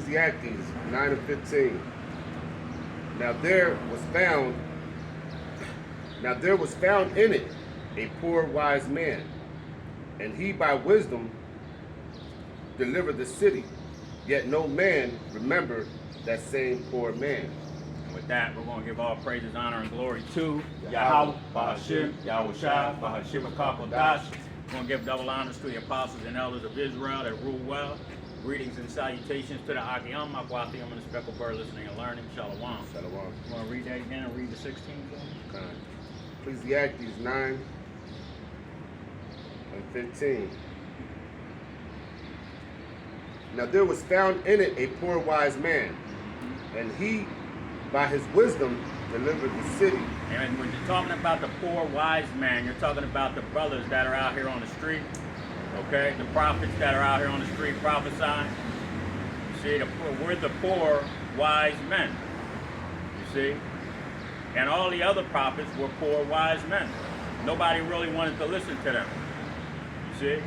Ecclesiastes 9:15. Now there was found in it a poor wise man, and he by wisdom delivered the city. Yet no man remembered that same poor man. And with that, we're going to give all praises, honor, and glory to Yahweh, Bahashim, Yahushua, Bahashim HaKakodash. We're going to give double honors to the apostles and elders of Israel that rule well. Greetings and salutations to the Agiyam, Makwathium, and the speckled bird listening and learning. Shalom. Shalom. You want to read that again and read the 16th one? Ecclesiastes 9:15. Now there was found in it a poor wise man, and he by his wisdom delivered the city. And when you're talking about the poor wise man, you're talking about the brothers that are out here on the street, okay? The prophets that are out here on the street prophesying. You see, we're the poor wise men, you see? And all the other prophets were poor wise men. Nobody really wanted to listen to them, you see?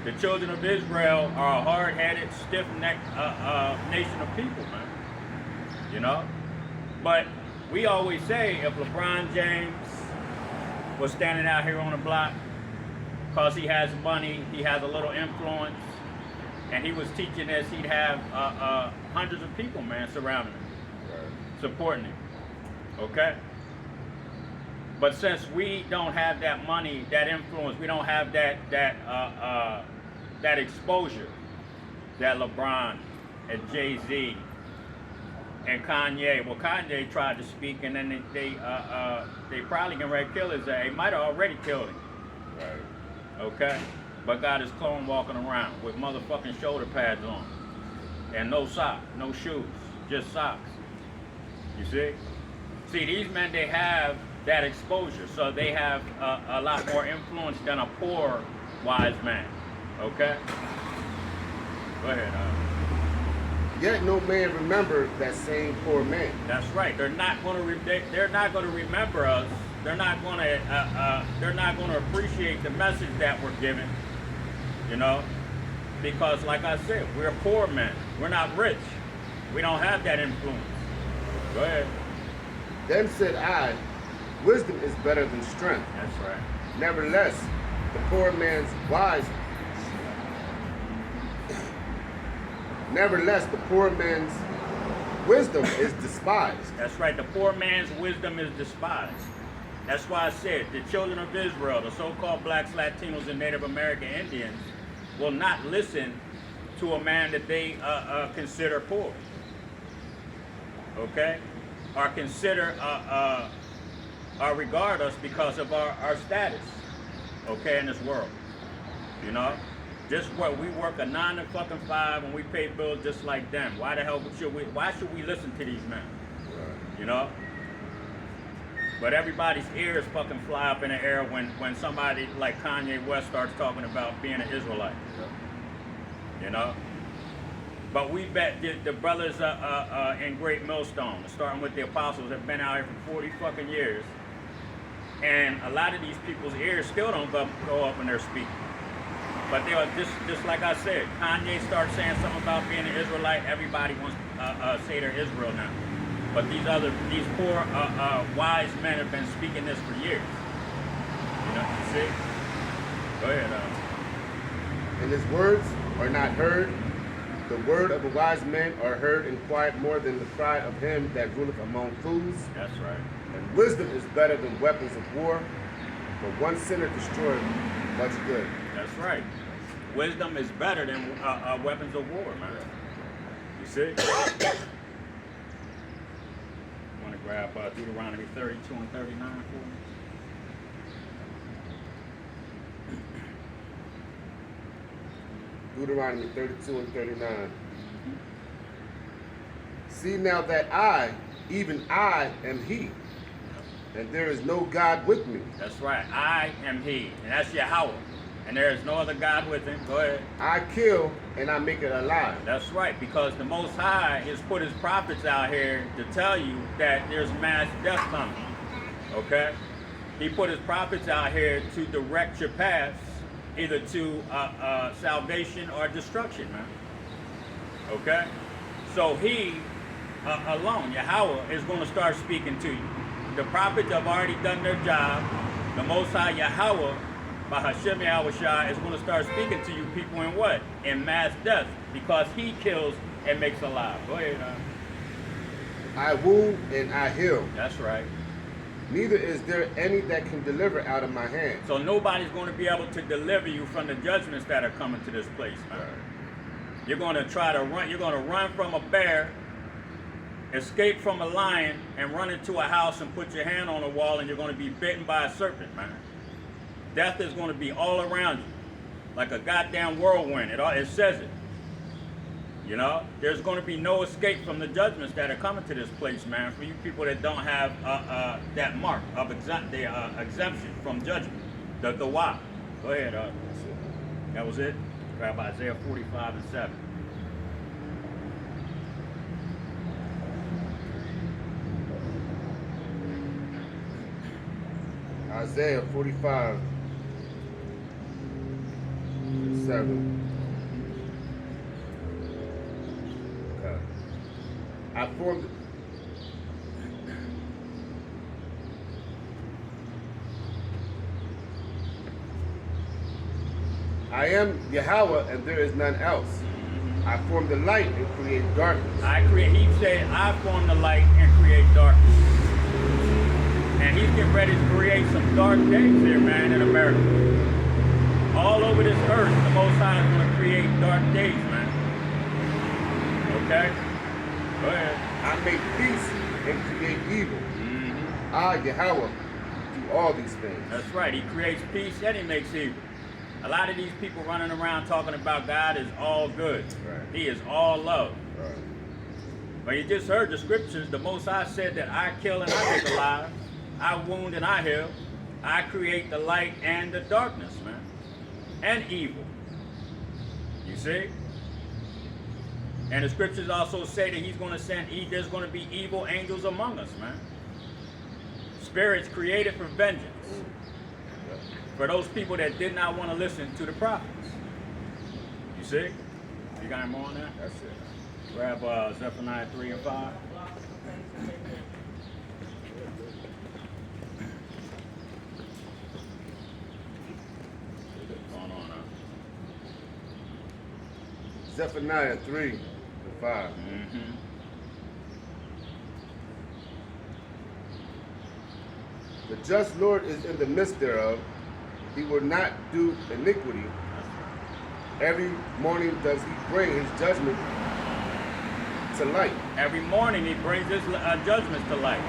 The children of Israel are a hard-headed, stiff-necked nation of people, man, you know? But we always say if LeBron James was standing out here on the block because he has money, he has a little influence, and he was teaching this, he'd have hundreds of people, man, surrounding him, supporting him, okay? But since we don't have that money, that influence, we don't have that exposure that LeBron and Jay-Z and Kanye. Well, Kanye tried to speak, and then they probably can ready to kill his ass. They might have already killed him. Right. Okay? But got his clone walking around with motherfucking shoulder pads on. And no socks, no shoes, just socks. You see? See, these men, they have that exposure, so they have a lot more influence than a poor wise man. Okay? Go ahead. Yet no man remembered that same poor man. That's right. They're not going to remember us. They're not going to appreciate the message that we're given. You know, because like I said, we're poor men. We're not rich. We don't have that influence. Go ahead. Then said I, wisdom is better than strength. That's right. Nevertheless, the poor man's wisdom is despised. That's right. The poor man's wisdom is despised. That's why I said the children of Israel, the so-called blacks, Latinos, and Native American Indians, will not listen to a man that they consider poor. Okay? Or consider, or regard us because of our status. Okay, in this world. You know? Just what we work a 9 to fucking 5 and we pay bills just like them. Why the hell why should we listen to these men? Right. You know? But everybody's ears fucking fly up in the air when somebody like Kanye West starts talking about being an Israelite. Yeah. You know? But we bet the brothers in Great Millstone, starting with the apostles, have been out here for 40 fucking years. And a lot of these people's ears still don't go up when they're speaking. But they are just like I said, Kanye starts saying something about being an Israelite, everybody wants to say they're Israel now. But these poor wise men have been speaking this for years. You know, you see? Go ahead. And his words are not heard. The word of a wise man are heard and quiet more than the cry of him that ruleth among fools. That's right. And wisdom is better than weapons of war, for one sinner destroyed much good. That's right. Wisdom is better than weapons of war, man. You see? I want to grab Deuteronomy 32 and 39 for me. Deuteronomy 32 and 39. See now that I, even I, am he, and there is no God with me. That's right. I am he, and that's Yahweh. And there is no other God with him. Go ahead. I kill and I make it alive. That's right, because the Most High has put his prophets out here to tell you that there's mass death coming. Okay? He put his prophets out here to direct your paths either to salvation or destruction, man. Okay? So he alone, Yahweh, is going to start speaking to you. The prophets have already done their job. The Most High Yahweh, by Hashem Yahushua, is going to start speaking to you people in what? In mass death, because he kills and makes alive. Go ahead. I wound and I heal. That's right. Neither is there any that can deliver out of my hand. So nobody's going to be able to deliver you from the judgments that are coming to this place, man. Right. You're going to try to run. You're going to run from a bear, escape from a lion, and run into a house and put your hand on a wall, and you're going to be bitten by a serpent, man. Death is going to be all around you, like a goddamn whirlwind. It says it. You know, there's going to be no escape from the judgments that are coming to this place, man. For you people that don't have that mark of exemption from judgment, the why. Go ahead. That was it. Grab Isaiah 45 and 7. Isaiah 45 and 7. Okay. I formed. I am Yahweh and there is none else. I form the light and create darkness. He said, I form the light and create darkness. And he's getting ready to create some dark days here, man, in America. All over this earth, the Most High is going to create dark days, man. Okay? Go ahead. I make peace and create evil. I, Yahweh, do all these things. That's right. He creates peace and he makes evil. A lot of these people running around talking about God is all good. Right. He is all love. Right. But you just heard the scriptures. The Most High said that I kill and I make alive. I wound and I heal. I create the light and the darkness, man. And evil. You see? And the scriptures also say that he's going to send, there's going to be evil angels among us, man. Spirits created for vengeance. For those people that did not want to listen to the prophets. You see? You got more on that? That's it. Grab Zephaniah 3 and 5. What's going on now? Zephaniah 3 and 5. The just Lord is in the midst thereof. He will not do iniquity. Every morning does he bring his judgment to light. Every morning he brings his judgments to light.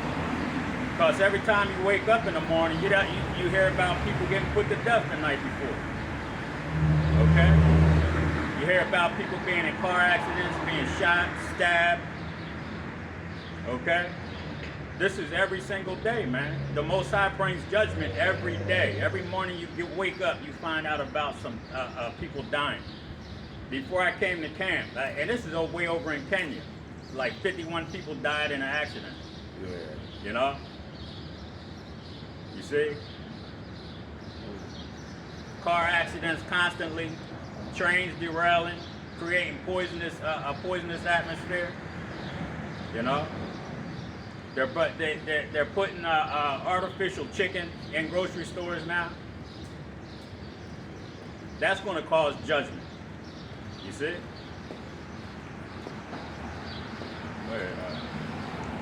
Because every time you wake up in the morning, you hear about people getting put to death the night before. Okay? You hear about people being in car accidents, being shot, stabbed. Okay? This is every single day, man. The Most High brings judgment every day. Every morning you wake up, you find out about some people dying. Before I came to camp, and this is way over in Kenya, like 51 people died in an accident. Yeah. You know? You see? Car accidents constantly, trains derailing, creating a poisonous atmosphere. You know? They're putting artificial chicken in grocery stores now. That's going to cause judgment. You see?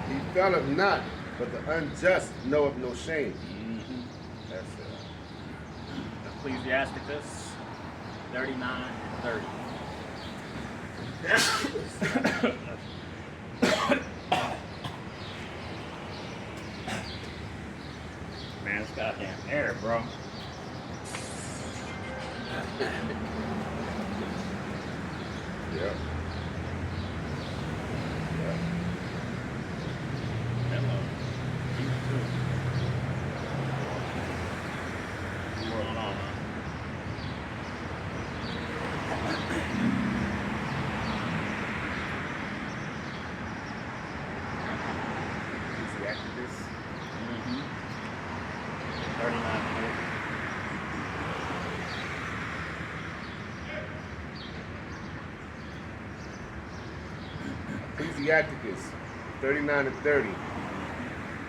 He felleth not, but the unjust knoweth no shame. That's it. Ecclesiasticus 39:30. Man, it's goddamn air, bro. Yeah. Hello. You too. What's going on, man? Ecclesiasticus 39. Ecclesiasticus 39 and 30.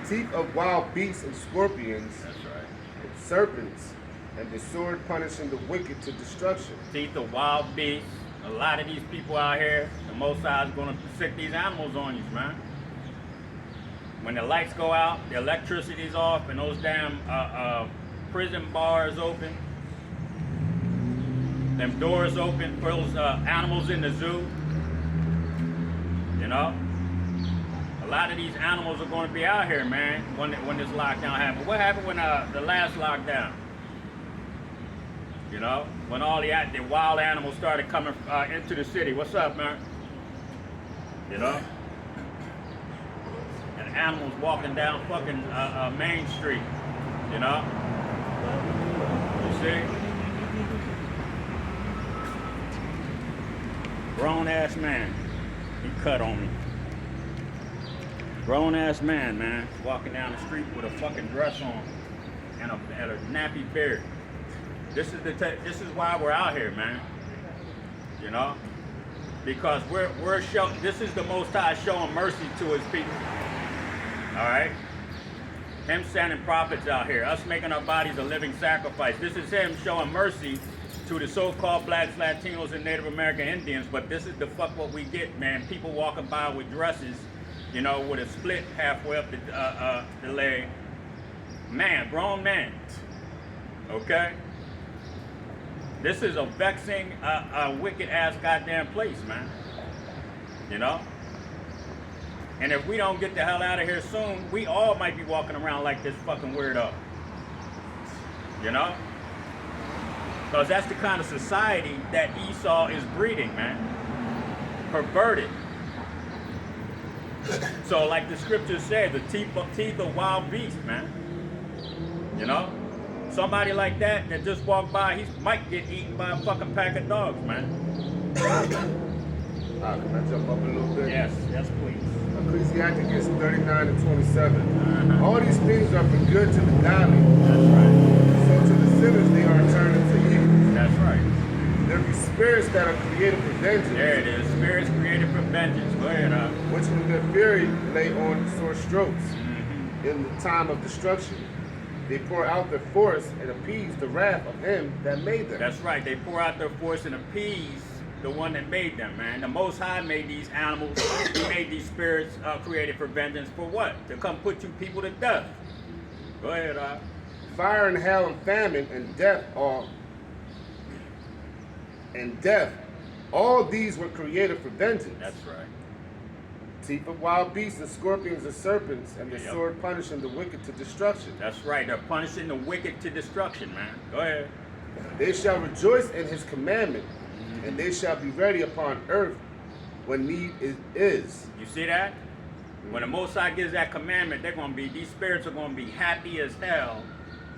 Teeth of wild beasts and scorpions That's right. and serpents, and the sword punishing the wicked to destruction. Teeth of wild beasts. A lot of these people out here, the Most High is going to sick these animals on you, man. When the lights go out, the electricity's off, and those damn prison bars open, them doors open for those animals in the zoo, you know? A lot of these animals are going to be out here, man, when this lockdown happened. What happened when the last lockdown? You know, when all the wild animals started coming into the city. What's up, man? You know? And animals walking down fucking Main Street. You know? You see? Grown ass man. He cut on me. Grown ass man, walking down the street with a fucking dress on and a nappy beard. This is why we're out here, man. You know, because this is the Most High showing mercy to His people. All right, Him sending prophets out here, us making our bodies a living sacrifice. This is Him showing mercy to the so-called blacks, Latinos, and Native American Indians. But this is the fuck what we get, man. People walking by with dresses, you know, with a split halfway up the leg. Man, grown man. Okay. This is a vexing, wicked ass goddamn place, man. You know? And if we don't get the hell out of here soon, we all might be walking around like this fucking weirdo. You know? Because that's the kind of society that Esau is breeding, man. Perverted. So like the scriptures say, the teeth of wild beasts, man. You know? Somebody like that just walked by, he might get eaten by a fucking pack of dogs, man. Can I jump up a little bit? Yes, please. Ecclesiasticus 39 and 27. Uh-huh. All these things are for good to the godly. That's right. So to the sinners they are turned into evil. That's right. There be spirits that are created for vengeance. There it is. Spirits created for vengeance. Go ahead, which in their fury lay on sore strokes. Mm-hmm. In the time of destruction. They pour out their force and appease the wrath of Him that made them. That's right. They pour out their force and appease the one that made them, man. The Most High made these animals. He made these spirits created for vengeance. For what? To come put you people to death. Go ahead, Fire and hell and famine and death all these were created for vengeance. That's right. Teeth of wild beasts and scorpions and serpents, and the sword punishing the wicked to destruction. That's right. They're punishing the wicked to destruction, man. Go ahead. They shall rejoice in His commandment, and they shall be ready upon earth when need is. You see that? When the Most High gives that commandment, these spirits are gonna be happy as hell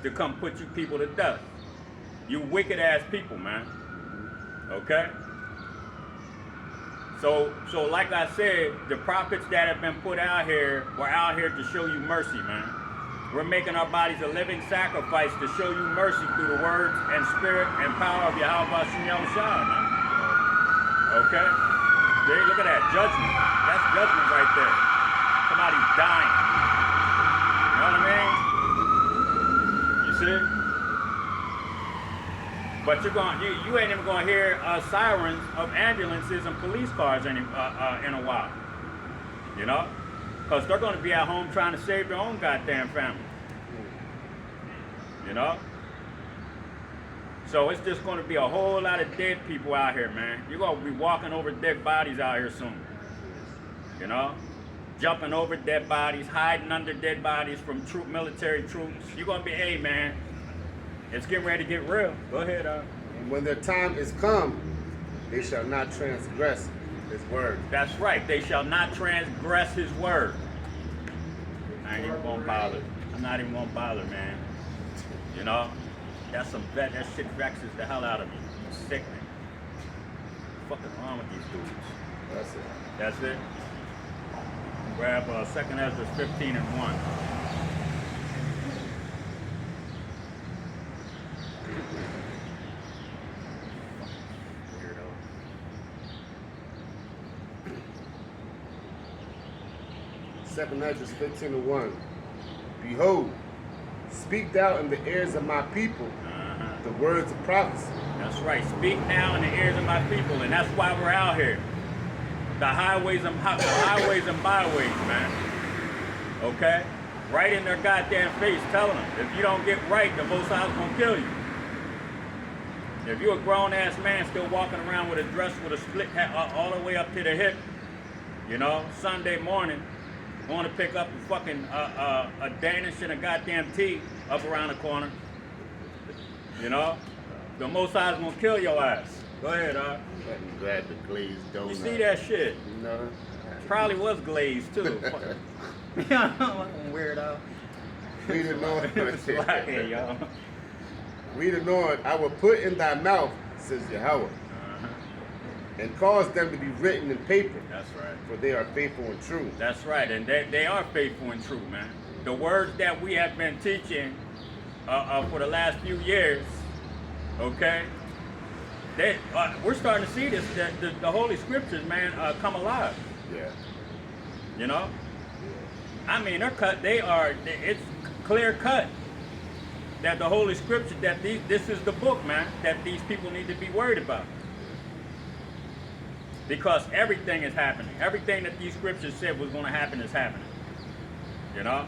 to come put you people to death. You wicked ass people, man. Okay? So like I said, the prophets that have been put out here were out here to show you mercy, man. We're making our bodies a living sacrifice to show you mercy through the words and spirit and power of Yahweh Shem Yahushua, man. Okay? See, look at that, judgment. That's judgment right there. Somebody's dying. You know what I mean? You see? But you ain't even gonna hear sirens of ambulances and police cars in a while. You know? Because they're gonna be at home trying to save their own goddamn family. You know? So it's just gonna be a whole lot of dead people out here, man. You're gonna be walking over dead bodies out here soon. You know? Jumping over dead bodies, hiding under dead bodies from military troops. You're gonna be, hey man, it's getting ready to get real. Go ahead, And when their time is come, they shall not transgress His word. That's right. They shall not transgress His word. I ain't even gonna bother. I'm not even gonna bother, man. You know, that shit vexes the hell out of me. It's sickening. What's fucking wrong with these dudes? That's it. That's it. Grab 2 Ezra 15 and 1. 2 Esdras 15:1. Behold, speak thou in the ears of my people the words of prophecy. That's right. Speak now in the ears of my people, and that's why we're out here. The highways and byways, man. Okay? Right in their goddamn face, telling them, if you don't get right, the Most High's gonna kill you. If you're a grown-ass man still walking around with a dress with a split hat all the way up to the hip, you know, Sunday morning, going to pick up a fucking a Danish and a goddamn tea up around the corner, you know, the Most High's gonna kill your ass. Go ahead, Let me grab the glazed donut. You see that shit? No. Probably was glazed too. Weirdo. Read it, Lord. Slackhead, y'all. Read it, Lord. I will put in thy mouth, says Yahweh, and cause them to be written in paper. That's right. For they are faithful and true. That's right, and they are faithful and true, man. The words that we have been teaching for the last few years, okay, we're starting to see this, the Holy Scriptures, man, come alive. Yeah. You know? I mean, it's clear cut that the Holy Scripture, that this is the book, man, that these people need to be worried about. Because everything is happening. Everything that these scriptures said was going to happen is happening. You know?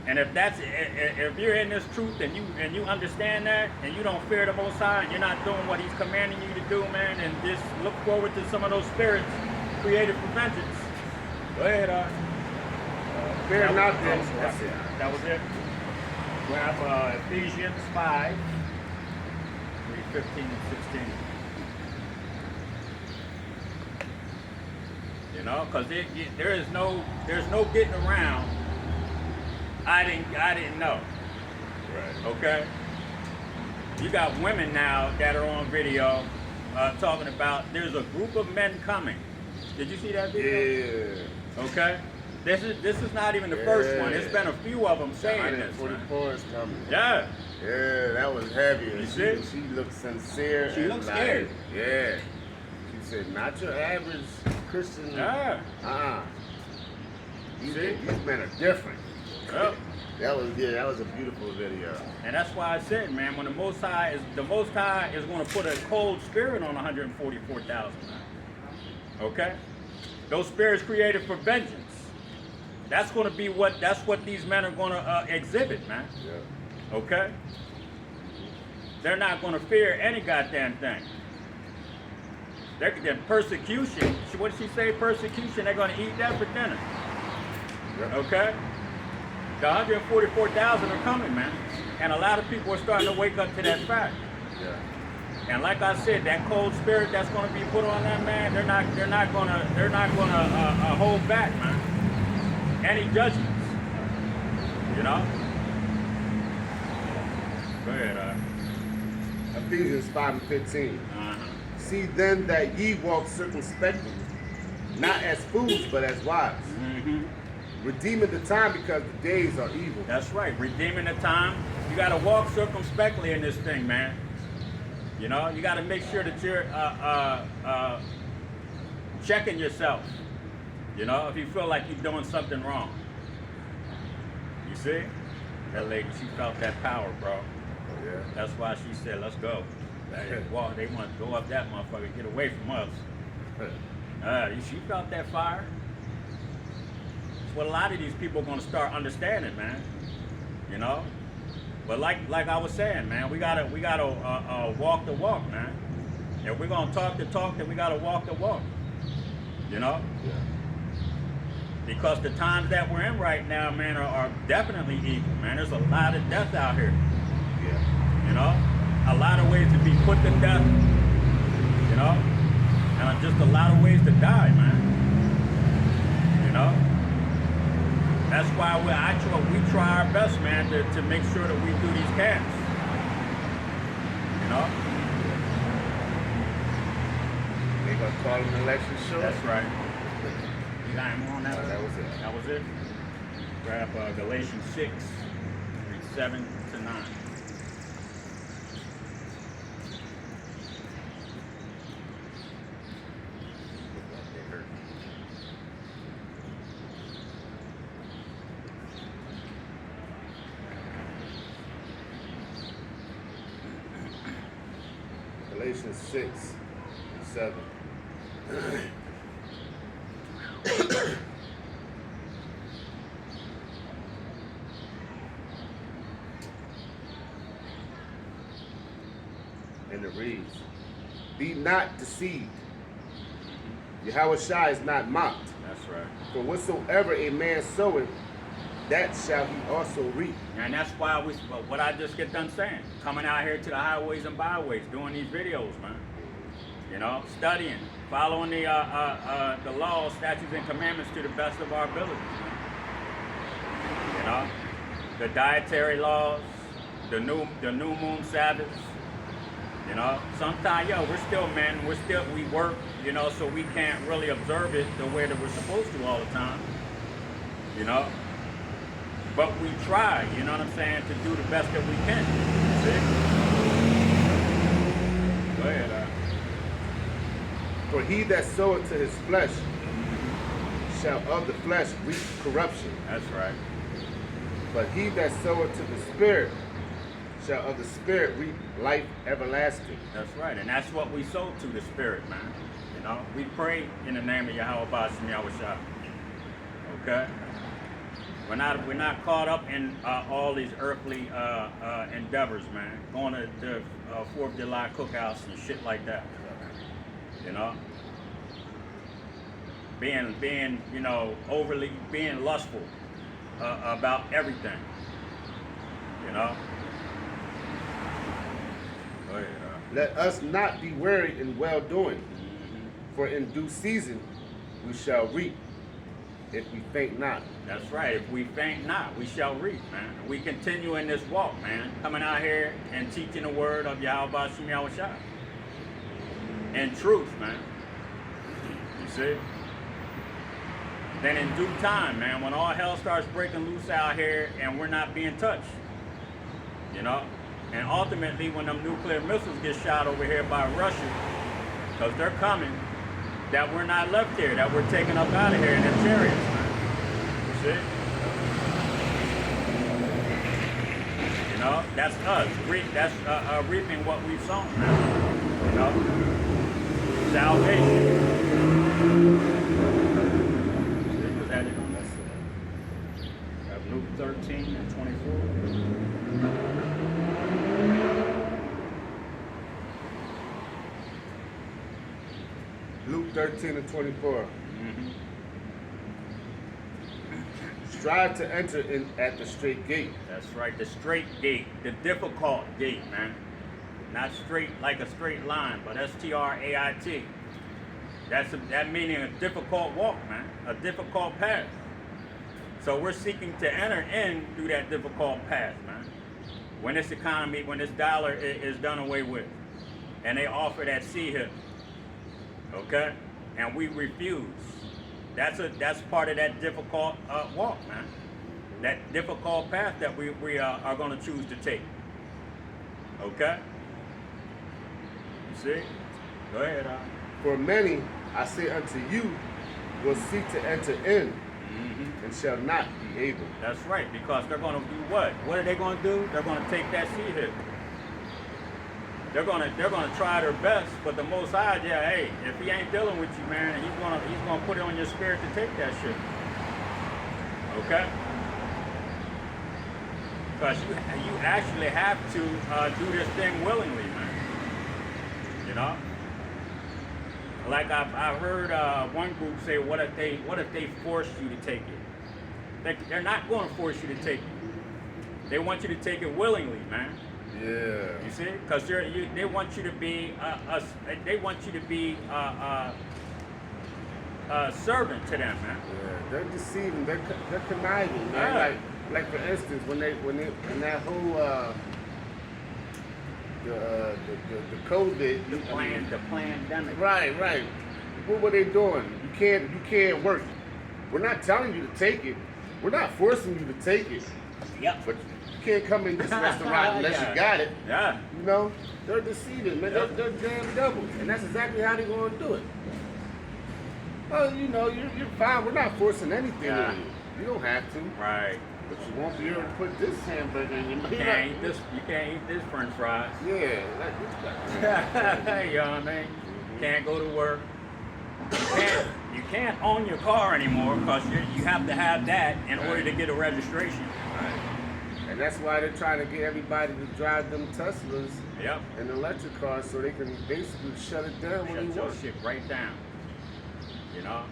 And if you're in this truth and you understand that and you don't fear the Most High and you're not doing what He's commanding you to do, man, and just look forward to some of those spirits created for vengeance. Go ahead, Fear not them. That's it. That was it. Grab Ephesians 5, read 15 and 16. You know, because there's no getting around. I didn't know. Right. Okay. You got women now that are on video talking about there's a group of men coming. Did you see that video? Yeah. Okay. This is not even the first one. It's been a few of them saying this. 144 is coming. Yeah. Yeah, that was heavy. You see? She looked sincere. She looked scared. Yeah. She said, not your average Christian. Yeah. These See? men are different. Yep. That was a beautiful video. And that's why I said, man, when the Most High is going to put a cold spirit on 144,000. Okay? Those spirits created for vengeance. That's going to be what these men are going to exhibit, man. Yeah. Okay? They're not going to fear any goddamn thing. They're persecution. What did she say? Persecution. They're going to eat that for dinner. Yeah. Okay? The 144,000 are coming, man. And a lot of people are starting to wake up to that fact. Yeah. And like I said, that cold spirit that's going to be put on that man, they're not gonna hold back, man. Any judgments, you know. Go ahead. Ephesians 5 and 15. See then that ye walk circumspectly, not as fools, but as wise. Mm-hmm. Redeeming the time because the days are evil. That's right. Redeeming the time. You got to walk circumspectly in this thing, man. You know, you got to make sure that you're checking yourself. You know, if you feel like you're doing something wrong. You see? That lady, she felt that power, bro. Oh, yeah. That's why she said, let's go. They want to go up that motherfucker, get away from us. She felt that fire. That's what a lot of these people are going to start understanding, man. You know? But like I was saying, man, we gotta walk the walk, man. If we're gonna talk the talk, then we gotta walk the walk. You know? Yeah. Because the times that we're in right now, man, are definitely evil, man. There's a lot of death out here. Yeah. You know? A lot of ways to be put to death. You know? And just a lot of ways to die, man. You know? That's why we try our best, man, to make sure that we do these camps. You know? They gonna call an election short? That's right. You got him on that? That was it. That was it. Grab Galatians 6, read 7 to 9. Galatians 6 and 7. And it reads, be not deceived. Yahushua is not mocked. That's right. For whatsoever a man soweth, that shall he also reap. And that's why what I just get done saying, coming out here to the highways and byways, doing these videos, man. You know, studying, following the laws, statutes, and commandments to the best of our abilities, man. You know, the dietary laws, the new moon Sabbaths. You know, sometimes, we're still men, we work, you know, so we can't really observe it the way that we're supposed to all the time. You know. But we try, you know what I'm saying, to do the best that we can. See? Go ahead, For he that soweth to his flesh shall of the flesh reap corruption. That's right. But he that soweth to the Spirit shall of the Spirit reap life everlasting. That's right. And that's what we sow to the Spirit, man. You know, we pray in the name of Yahweh Ba'ashem Yahushua. Okay? We're not caught up in all these earthly endeavors, man. Going to the 4th of July cookouts and shit like that. You know? Being you know, overly, being lustful about everything. You know? Go ahead, Let us not be weary in well doing, for in due season we shall reap if we faint not. That's right. If we faint not, we shall reap, man. We continue in this walk, man. Coming out here and teaching the word of Yahweh Ba'ashem Yahushua. And truth, man. You see? Then in due time, man, when all hell starts breaking loose out here and we're not being touched, you know? And ultimately, when them nuclear missiles get shot over here by Russia, because they're coming, that we're not left here, that we're taken up out of here in their chariots, man. You see? You know, that's us. That's reaping what we've sown, man. You know? Salvation. Was that it? Luke 13 and 24. Luke 13 and 24. Strive to enter in at the straight gate. That's right, the straight gate, the difficult gate, man. Not straight like a straight line, but S-T-R-A-I-T. That meaning a difficult walk, man, a difficult path. So we're seeking to enter in through that difficult path, man. When this economy, when this dollar is done away with, and they offer that C-hip, okay, and we refuse. That's part of that difficult walk, man. That difficult path that we are going to choose to take. Okay? You see? Go ahead. For many, I say unto you, will seek to enter in, and shall not be able. That's right, because they're going to do what? What are they going to do? They're going to take that C-hip. They're gonna try their best, but the Most High, hey, if he ain't dealing with you, man, he's gonna put it on your spirit to take that shit. Okay? Because you actually have to do this thing willingly, man. You know? Like I heard one group say, what if they force you to take it? They're not going to force you to take it. They want you to take it willingly, man. Yeah. You see, because they want you to be a servant to them, man. Yeah, they're deceiving. They're conniving, man. Yeah. Like for instance, when that whole the COVID, The pandemic. Right. What were they doing? You can't work. We're not telling you to take it. We're not forcing you to take it. Yep. But you can't come in this restaurant unless you got it. Yeah. You know, they're deceiving, man. Yep. They're damn devils, and that's exactly how they're going to do it. Oh, you know, you're fine. We're not forcing anything on you. You don't have to, Right. but you won't be able to put this hamburger in your mouth. You can't eat this. You can't eat this French fries. Yeah, like this. You know what I mean? Can't go to work. You can't own your car anymore because you have to have that in order to get a registration. Right. And that's why they're trying to get everybody to drive them Teslas Yep. and electric cars so they can basically shut it down when Shut you your want. shit right down. You know?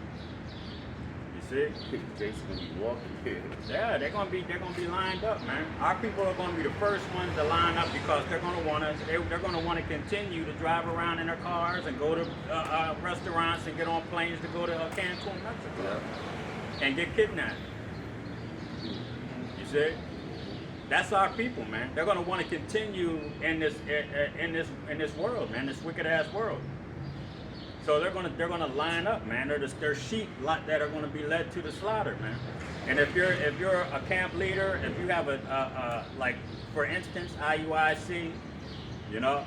You see? Jason gonna be walking here. Yeah, they're gonna be lined up, man. Our people are gonna be the first ones to line up because they're gonna want to continue to drive around in their cars and go to restaurants and get on planes to go to Cancun, Mexico, Yeah. and get kidnapped. You see? That's our people, man. They're gonna want to continue in this world, man, this wicked ass world. So they're gonna line up, man. They're sheep that are gonna be led to the slaughter, man. And if you're a camp leader, if you have a like for instance IUIC, you know,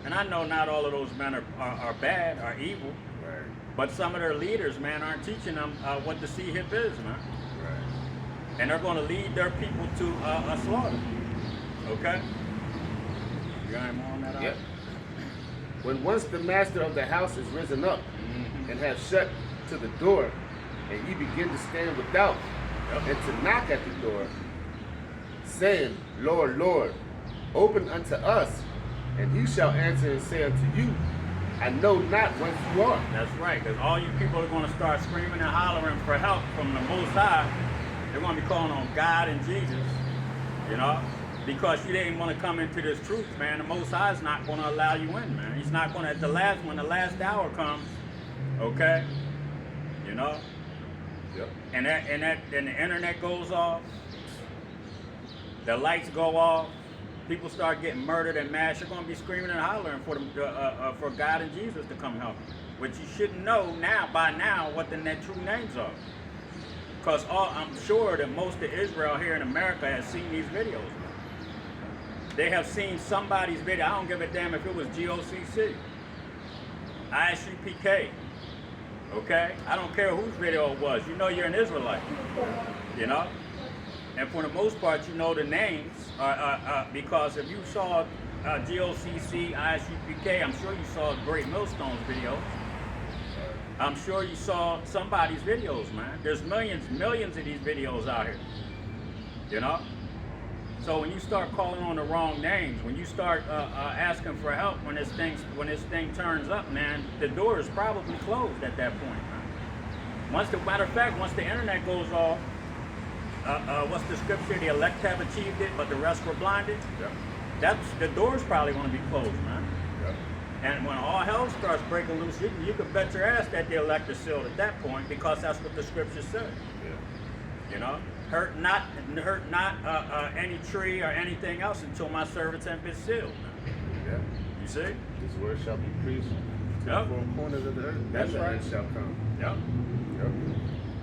and I know not all of those men are bad, are evil, Right. but some of their leaders, man, aren't teaching them what the C-HIP is, man. Right. And they're gonna lead their people to a slaughter. Okay? You got any more on that? Yep. When once the master of the house is risen up and has shut to the door, and ye begin to stand without and to knock at the door, saying, Lord, Lord, open unto us, and he shall answer and say unto you, I know not whence you are. That's right, because all you people are going to start screaming and hollering for help from the Most High. They're going to be calling on God and Jesus, you know, because you didn't want to come into this truth, man. The Most High is not going to allow you in, man. He's not going to, when the last hour comes, okay, you know, Yep. and the internet goes off, the lights go off, people start getting murdered and mashed. You're going to be screaming and hollering for God and Jesus to come help you. But you should know by now what the true names are. Because I'm sure that most of Israel here in America has seen these videos. They have seen somebody's video. I don't give a damn if it was GOCC, ISUPK, okay? I don't care whose video it was. You know you're an Israelite, you know? And for the most part, you know the names because if you saw GOCC, ISUPK, I'm sure you saw Great Millstone's video. I'm sure you saw somebody's videos, man. There's millions of these videos out here, you know? So when you start calling on the wrong names, when you start asking for help when this thing turns up, man, the door is probably closed at that point, man. Matter of fact, once the internet goes off, what's the scripture? The elect have achieved it, but the rest were blinded. Yep. The door's probably going to be closed, man. Yep. And when all hell starts breaking loose, you can bet your ass that the elect are sealed at that point because that's what the scripture said. Yeah. You know, hurt not any tree or anything else until my servants have been sealed. Yeah. You see? His word shall be preached to Yep. the four corners of the earth. That's and right. It shall come. Yep. Yep.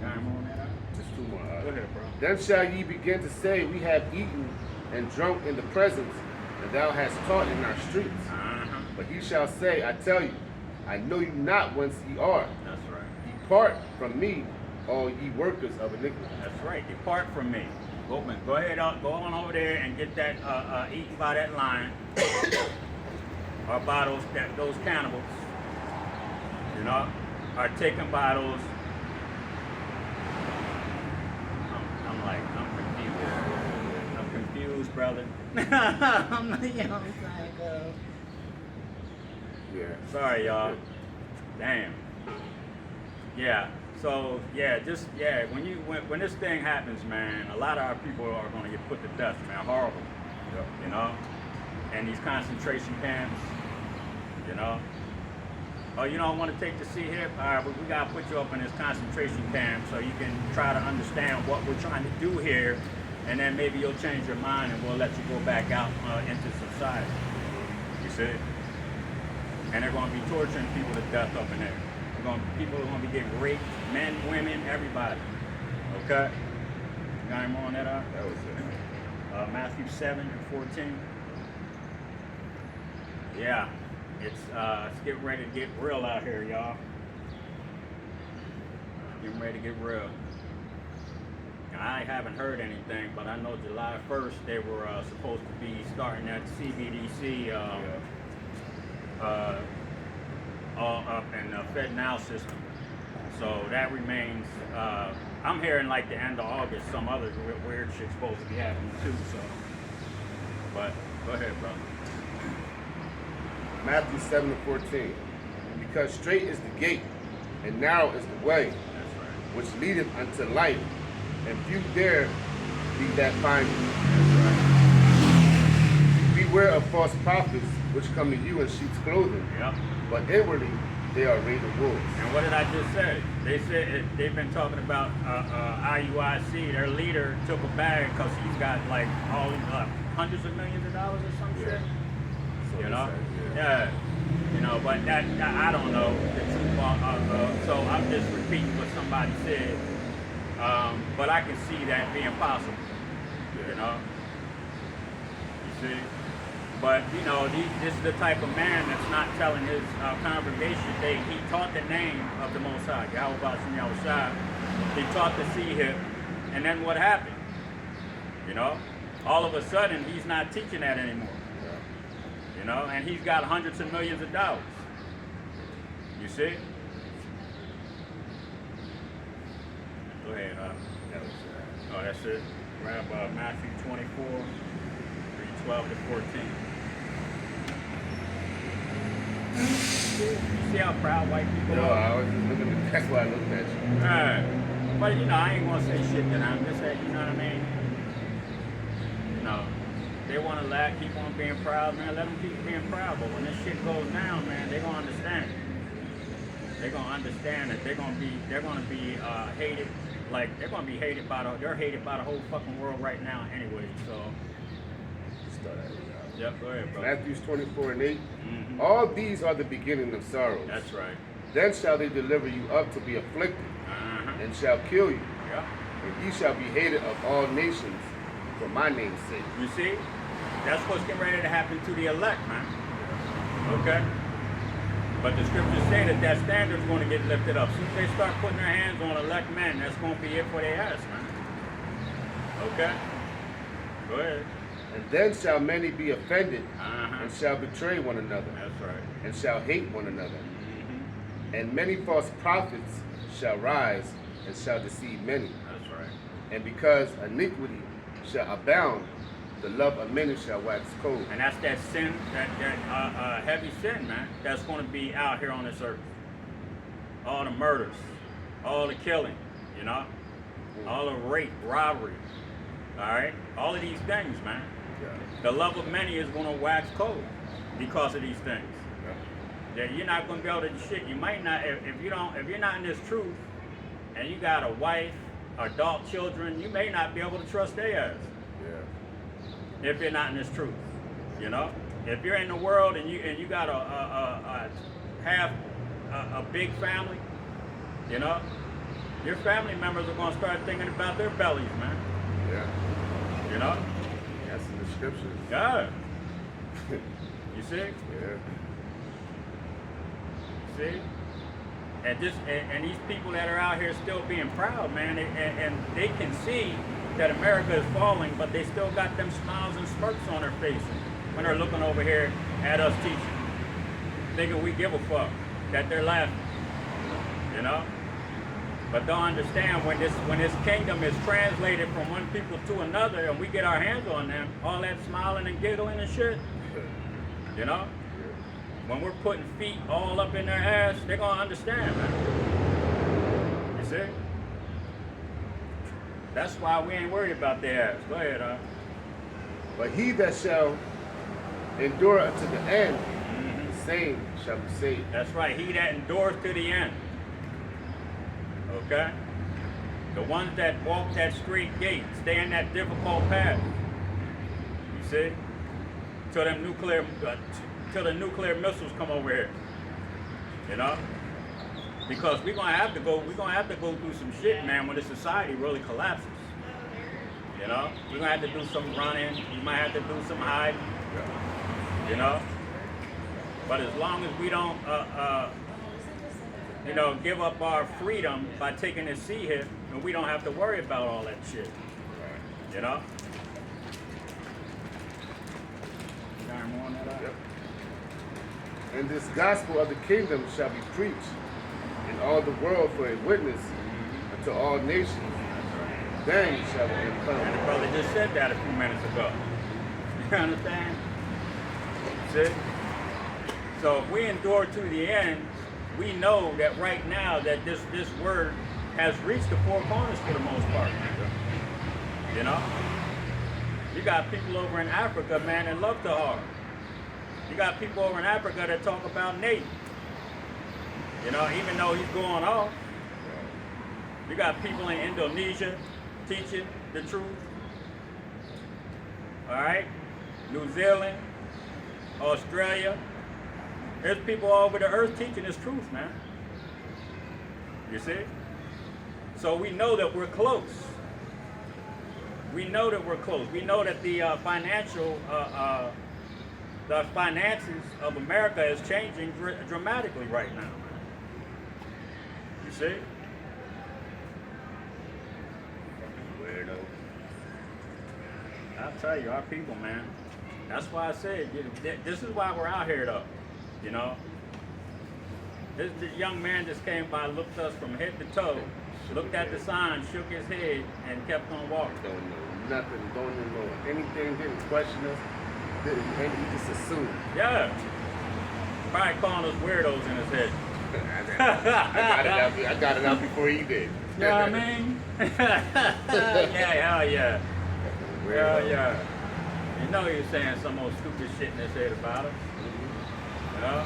Got more on that? Just two more. Go ahead, bro. Then shall ye begin to say, We have eaten and drunk in the presence, and thou hast taught in our streets. But he shall say, I tell you, I know you not whence ye are. That's right. Depart from me, all ye workers of iniquity. That's right. Depart from me. Go ahead, go on over there and get that eaten by that lion or by those cannibals. You know, are taken by those. I'm confused, brother. I'm like, Yeah. sorry, y'all. Damn. Yeah. So when this thing happens, man, a lot of our people are going to get put to death, man. Horrible. Yep. You know, and these concentration camps. You know. Oh, you don't want to take the C-HIP? All right, but we got to put you up in this concentration camp so you can try to understand what we're trying to do here, and then maybe you'll change your mind and we'll let you go back out into society. You see? And they're going to be torturing people to death up in there. People are going to be getting raped, men, women, everybody. Okay? You got any more on that? That was it. Matthew 7 and 14. Yeah. It's getting ready to get real out here, y'all. Getting ready to get real. I haven't heard anything, but I know July 1st they were supposed to be starting that CBDC all up in the FedNow system. So that remains. I'm hearing like the end of August, some other weird shit's supposed to be happening too. So, but go ahead, brother. Matthew 7:14. Because straight is the gate, and narrow is the way, That's right. which leadeth unto life, and few there be that find it. That's Beware of false prophets, which come to you in sheep's clothing, right. Yep. but inwardly they are raided wolves. And what did I just say? They said they've been talking about IUIC. Their leader took a bag because he's got like all hundreds of millions of dollars or some shit. So You know? they say, Yeah. You know, but that I don't know the truth. So I'm just repeating what somebody said. But I can see that being possible. You know. You see. But you know, this is the type of man that's not telling his congregation. He taught the name of the Most High, Yahweh Ba'ashem Yahushua. He taught the Sihib, and then what happened? You know, all of a sudden he's not teaching that anymore. You know, and he's got hundreds of millions of dollars. You see? Go ahead, Oh, that's it. Grab Matthew 24, read 12 to 14. You see how proud white people No, are? I was just looking at, that's why I looked at you. Alright. But you know, I ain't gonna say shit that I'm just saying, you know what I mean? No. They want to keep on being proud, man. Let them keep being proud. But when this shit goes down, man, they're gonna understand. They're gonna understand that they're gonna be hated. Like they're hated by the whole fucking world right now, anyway. So. Start at it, Yep. Go ahead, bro. Matthew 24:8. Mhm. All these are the beginning of sorrows. That's right. Then shall they deliver you up to be afflicted, Uh-huh. and shall kill you, Yep. and ye shall be hated of all nations for my name's sake. You see, that's what's getting ready to happen to the elect, man. Okay. But the scriptures say that standard's going to get lifted up. As soon as they start putting their hands on elect men, that's going to be it for their ass, man. Okay? Go ahead. And then shall many be offended, Uh-huh. and shall betray one another, That's right. and shall hate one another. Mm-hmm. And many false prophets shall rise, and shall deceive many. That's right. And because iniquity shall abound, the love of many shall wax cold. And that's that sin, that heavy sin, man, that's going to be out here on this earth. All the murders, all the killing, you know, all the rape, robbery, all right? All of these things, man. The love of many is going to wax cold because of these things. That you're not going to be able to shit. You might not, if you're not in this truth, and you got a wife, adult children, you may not be able to trust their ass. If you're not in this truth, you know. If you're in the world and you got a big family, you know, your family members are going to start thinking about their bellies, man. Yeah. You know. That's in the scriptures. Yeah. You see? Yeah. See? And these people that are out here still being proud, man, and they can see that America is falling, but they still got them smiles and smirks on their faces when they're looking over here at us teaching, thinking we give a fuck, that they're laughing, you know? But don't understand when this kingdom is translated from one people to another and we get our hands on them, all that smiling and giggling and shit, you know? When we're putting feet all up in their ass, they're gonna understand, man. You see? That's why we ain't worried about their ass. Go ahead, But he that shall endure unto the end, the same shall be saved. That's right. He that endures to the end. Okay? The ones that walk that straight gate, stay in that difficult path. You see? Till the nuclear missiles come over here. You know? Because we're gonna have to go through some shit, man, when the society really collapses. You know? We're gonna have to do some running, we might have to do some hiding. You know? But as long as we don't give up our freedom by taking a seat here, and we don't have to worry about all that shit. You know? Yep. And this gospel of the kingdom shall be preached in all the world for a witness unto all nations. Then shall the end come. And the brother just said that a few minutes ago. You understand? See? So if we endure to the end, we know that right now that this word has reached the four corners for the most part. You know? You got people over in Africa, man, that love to argue. You got people over in Africa that talk about Nate. You know, even though he's going off. You got people in Indonesia teaching the truth. All right? New Zealand, Australia. There's people all over the earth teaching this truth, man. You see? So we know that we're close. We know that we're close. We know that the the finances of America is changing dramatically right now. You see? Weirdo. I'll tell you, our people, man. That's why I said, this is why we're out here, though. You know? This young man just came by, looked us from head to toe, looked at the sign, shook his head, and kept on walking. Don't know nothing, don't even know anything, didn't question us, and he just assumed. Yeah. Probably calling us weirdos in his head. I got it out before he did. You know what I mean? Yeah, hell yeah. Hell yeah. You know he was saying some old stupid shit in his head about us. You know?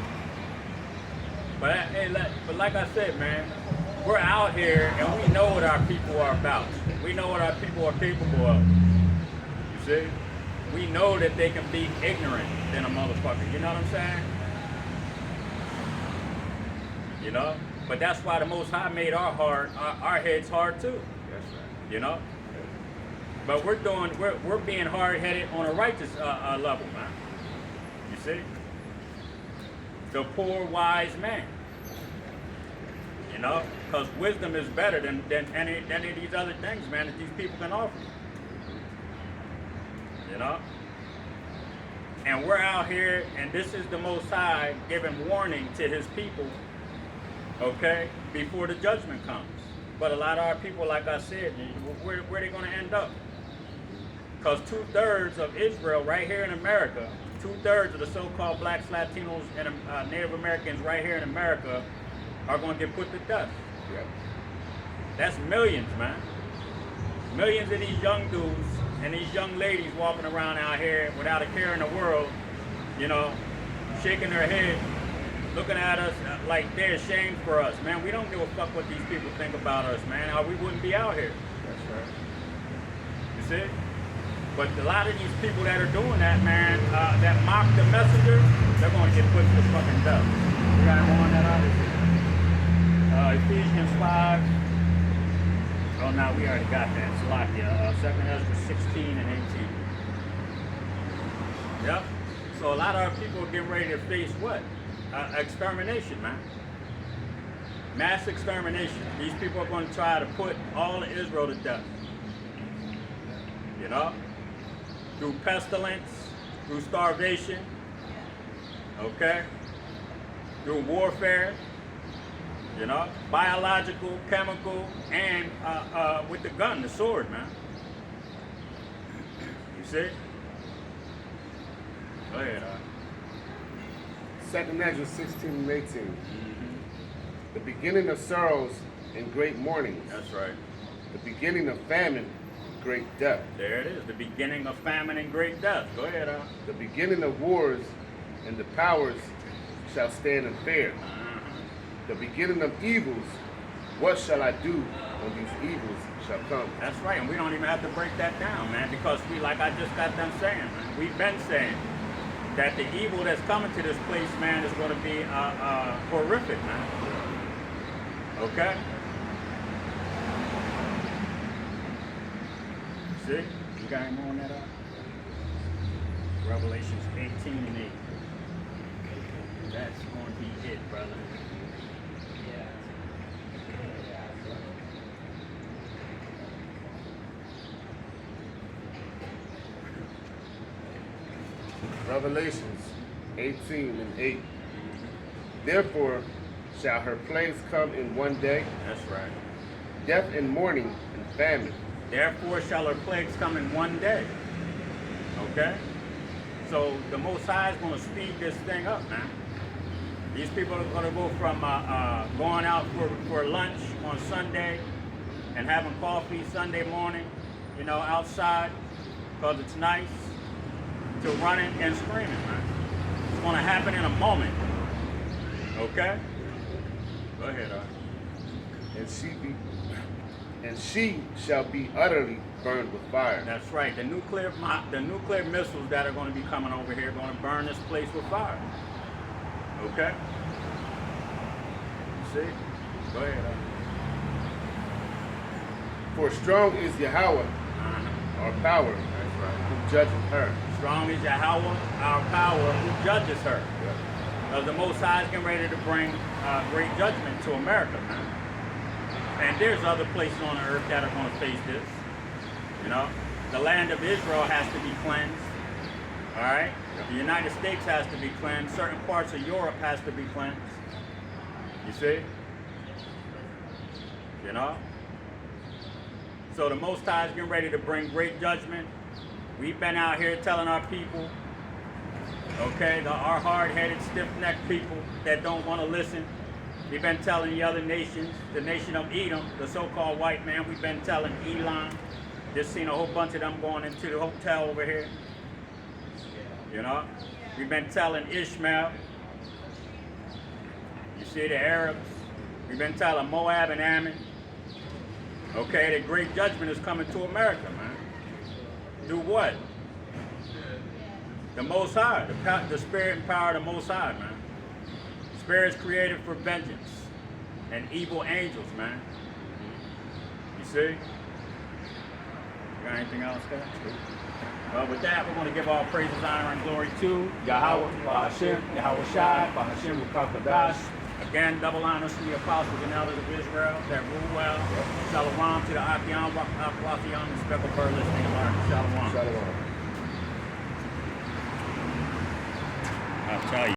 But, hey, but like I said, man, we're out here and we know what our people are about. We know what our people are capable of. You see? We know that they can be ignorant than a motherfucker. You know what I'm saying? You know? But that's why the Most High made our heads hard too. That's right. You know? But we're being hard-headed on a righteous level, man. You see? The poor wise man. You know? Because wisdom is better than any of these other things, man, that these people can offer. You know? And we're out here, and this is the Most High giving warning to his people, okay, before the judgment comes. But a lot of our people, like I said, where are they going to end up? Because 2/3 of Israel right here in America, 2/3 of the so-called blacks, Latinos, and Native Americans right here in America are going to get put to death. Yep. That's millions, man. Millions of these young dudes and these young ladies walking around out here without a care in the world, you know, shaking their head, looking at us like they're ashamed for us. Man, we don't give a fuck what these people think about us, man, or we wouldn't be out here. That's right. You see? But a lot of these people that are doing that, man, that mock the messenger, they're going to get put to fucking death. We got more on that obviously. Ephesians 5. Oh, no, we already got that. Salakia. 2nd Ezra 16 and 18. Yep. So a lot of our people are getting ready to face what? Extermination, man. Mass extermination. These people are going to try to put all of Israel to death. You know? Through pestilence, through starvation, okay? Through warfare, you know? Biological, chemical, and with the gun, the sword, man. You see? Go ahead, 2nd Ezra 16 and 18. The beginning of sorrows and great mournings. That's right. The beginning of famine, great death. There it is. The beginning of famine and great death. Go ahead, The beginning of wars, and the powers shall stand in fear. The beginning of evils, what shall I do when these evils shall come? That's right, and we don't even have to break that down, man, because we, like I just got done saying, man, we've been saying that the evil that's coming to this place, man, is going to be horrific, man. Okay? See? You got any more on that? Revelations 18 and 8. That's going to be it, brother. Yeah. Revelations 18:8. Therefore shall her plagues come in one day, That's right. death and mourning and famine. Therefore shall her plagues come in one day. Okay? So the Most High is going to speed this thing up, man. These people are going to go from going out for lunch on Sunday and having coffee Sunday morning, you know, outside because it's nice, to running and screaming, man. It's going to happen in a moment. Okay? Go ahead, And she shall be utterly burned with fire. That's right. The nuclear missiles that are going to be coming over here are going to burn this place with fire. Okay? See? Go ahead. For strong is Yahweh, our power, That's right. who judges her. Strong is Yahweh, our power, who judges her. Because the Most High is getting ready to bring great judgment to America, man. And there's other places on the earth that are going to face this. You know, the land of Israel has to be cleansed. All right? The United States has to be cleansed. Certain parts of Europe has to be cleansed. You see? You know? So the Most High is getting ready to bring great judgment. We've been out here telling our people, okay, our hard-headed, stiff-necked people that don't want to listen. We've been telling the other nations, the nation of Edom, the so-called white man, we've been telling Elam. Just seen a whole bunch of them going into the hotel over here. You know? We've been telling Ishmael. You see the Arabs. We've been telling Moab and Ammon. Okay, the great judgment is coming to America, man. Do what? The Most High, the spirit and power of the Most High, man. Spirit is created for vengeance and evil angels, man. You see? You got anything else there? Well, with that, we're going to give all praises, honor, and glory to Yahweh, Bahashim, Yahweh Shai, Bahashim, Rukakadash. Again, double honors to the apostles and elders of Israel that rule well. Shalom to the Apion, Wafion, and Speckled Bird listening alert. Shalom. Shalom. I'll tell you.